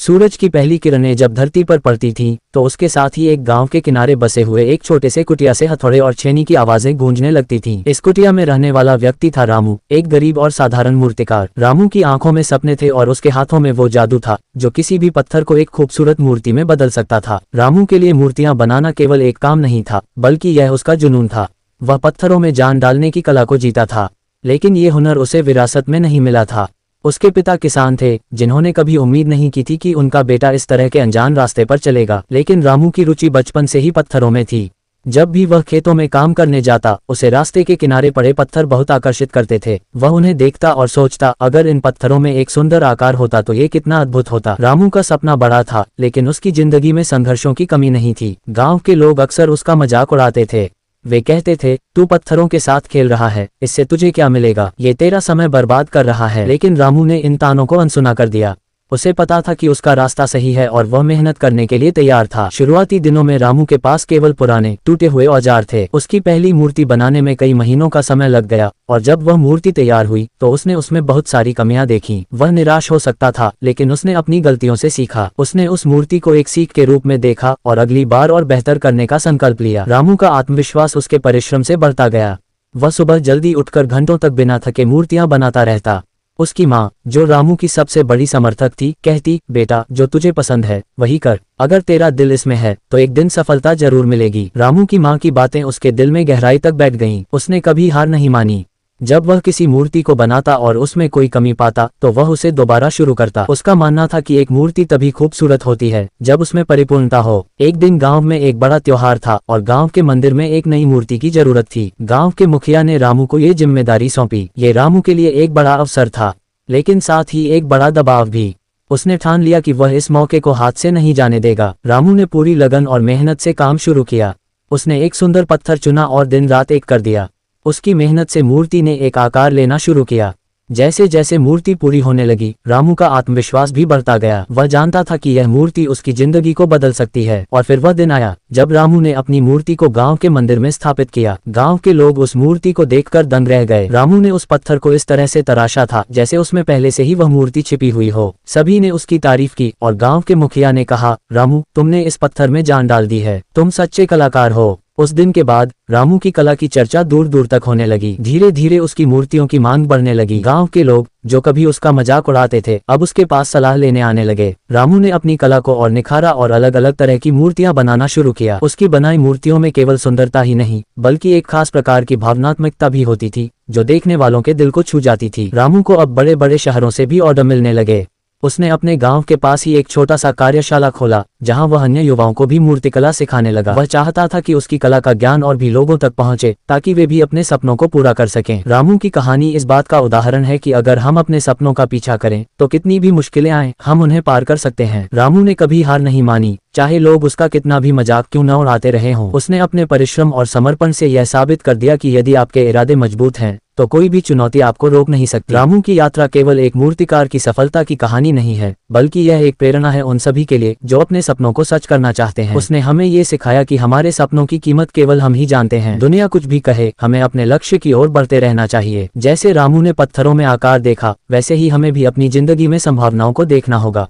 सूरज की पहली किरणें जब धरती पर पड़ती थीं, तो उसके साथ ही एक गांव के किनारे बसे हुए एक छोटे से कुटिया से हथौड़े और छेनी की आवाजें गूंजने लगती थीं। इस कुटिया में रहने वाला व्यक्ति था रामू, एक गरीब और साधारण मूर्तिकार। रामू की आंखों में सपने थे और उसके हाथों में वो जादू था जो किसी भी पत्थर को एक खूबसूरत मूर्ति में बदल सकता था। रामू के लिए मूर्तियां बनाना केवल एक काम नहीं था, बल्कि यह उसका जुनून था। वह पत्थरों में जान डालने की कला को जीता था, लेकिन ये हुनर उसे विरासत में नहीं मिला था। उसके पिता किसान थे, जिन्होंने कभी उम्मीद नहीं की थी कि उनका बेटा इस तरह के अनजान रास्ते पर चलेगा। लेकिन रामू की रुचि बचपन से ही पत्थरों में थी। जब भी वह खेतों में काम करने जाता, उसे रास्ते के किनारे पड़े पत्थर बहुत आकर्षित करते थे। वह उन्हें देखता और सोचता, अगर इन पत्थरों में एक सुंदर आकार होता तो ये कितना अद्भुत होता। रामू का सपना बड़ा था, लेकिन उसकी जिंदगी में संघर्षों की कमी नहीं थी। गाँव के लोग अक्सर उसका मजाक उड़ाते थे। वे कहते थे, तू पत्थरों के साथ खेल रहा है, इससे तुझे क्या मिलेगा, ये तेरा समय बर्बाद कर रहा है। लेकिन रामू ने इन तानों को अनसुना कर दिया। उसे पता था कि उसका रास्ता सही है और वह मेहनत करने के लिए तैयार था। शुरुआती दिनों में रामू के पास केवल पुराने टूटे हुए औजार थे। उसकी पहली मूर्ति बनाने में कई महीनों का समय लग गया, और जब वह मूर्ति तैयार हुई तो उसने उसमें बहुत सारी कमियां देखी। वह निराश हो सकता था, लेकिन उसने अपनी गलतियों से सीखा। उसने उस मूर्ति को एक सीख के रूप में देखा और अगली बार और बेहतर करने का संकल्प लिया। रामू का आत्मविश्वास उसके परिश्रम से बढ़ता गया। वह सुबह जल्दी उठकर घंटों तक बिना थके मूर्तियां बनाता रहता। उसकी माँ, जो रामू की सबसे बड़ी समर्थक थी, कहती, बेटा, जो तुझे पसंद है वही कर। अगर तेरा दिल इसमें है तो एक दिन सफलता जरूर मिलेगी। रामू की माँ की बातें उसके दिल में गहराई तक बैठ गईं। उसने कभी हार नहीं मानी। जब वह किसी मूर्ति को बनाता और उसमें कोई कमी पाता तो वह उसे दोबारा शुरू करता। उसका मानना था कि एक मूर्ति तभी खूबसूरत होती है जब उसमें परिपूर्णता हो। एक दिन गांव में एक बड़ा त्योहार था और गांव के मंदिर में एक नई मूर्ति की जरूरत थी। गांव के मुखिया ने रामू को ये जिम्मेदारी सौंपी। ये रामू के लिए एक बड़ा अवसर था, लेकिन साथ ही एक बड़ा दबाव भी। उसने ठान लिया कि वह इस मौके को हाथ से नहीं जाने देगा। रामू ने पूरी लगन और मेहनत से काम शुरू किया। उसने एक सुंदर पत्थर चुना और दिन रात एक कर दिया। उसकी मेहनत से मूर्ति ने एक आकार लेना शुरू किया। जैसे जैसे मूर्ति पूरी होने लगी, रामू का आत्मविश्वास भी बढ़ता गया। वह जानता था कि यह मूर्ति उसकी जिंदगी को बदल सकती है। और फिर वह दिन आया जब रामू ने अपनी मूर्ति को गांव के मंदिर में स्थापित किया। गांव के लोग उस मूर्ति को देखकर दंग रह गए। रामू ने उस पत्थर को इस तरह से तराशा था जैसे उसमें पहले से ही वह मूर्ति छिपी हुई हो। सभी ने उसकी तारीफ की और गाँव के मुखिया ने कहा, रामू, तुमने इस पत्थर में जान डाल दी है, तुम सच्चे कलाकार हो। उस दिन के बाद रामू की कला की चर्चा दूर दूर तक होने लगी। धीरे धीरे उसकी मूर्तियों की मांग बढ़ने लगी। गांव के लोग, जो कभी उसका मजाक उड़ाते थे, अब उसके पास सलाह लेने आने लगे। रामू ने अपनी कला को और निखारा और अलग अलग तरह की मूर्तियां बनाना शुरू किया। उसकी बनाई मूर्तियों में केवल सुंदरता ही नहीं, बल्कि एक खास प्रकार की भावनात्मकता भी होती थी जो देखने वालों के दिल को छू जाती थी। रामू को अब बड़े बड़े शहरों से भी ऑर्डर मिलने लगे। उसने अपने गांव के पास ही एक छोटा सा कार्यशाला खोला, जहां वह अन्य युवाओं को भी मूर्तिकला सिखाने लगा। वह चाहता था कि उसकी कला का ज्ञान और भी लोगों तक पहुंचे, ताकि वे भी अपने सपनों को पूरा कर सकें। रामू की कहानी इस बात का उदाहरण है कि अगर हम अपने सपनों का पीछा करें तो कितनी भी मुश्किलें आए, हम उन्हें पार कर सकते हैं। रामू ने कभी हार नहीं मानी, चाहे लोग उसका कितना भी मजाक क्यों न उड़ाते रहे हों। उसने अपने परिश्रम और समर्पण से यह साबित कर दिया कि यदि आपके इरादे मजबूत हैं तो कोई भी चुनौती आपको रोक नहीं सकती। रामू की यात्रा केवल एक मूर्तिकार की सफलता की कहानी नहीं है, बल्कि यह एक प्रेरणा है उन सभी के लिए जो अपने सपनों को सच करना चाहते हैं। उसने हमें ये सिखाया कि हमारे सपनों की कीमत केवल हम ही जानते हैं। दुनिया कुछ भी कहे, हमें अपने लक्ष्य की ओर बढ़ते रहना चाहिए। जैसे रामू ने पत्थरों में आकार देखा, वैसे ही हमें भी अपनी जिंदगी में संभावनाओं को देखना होगा।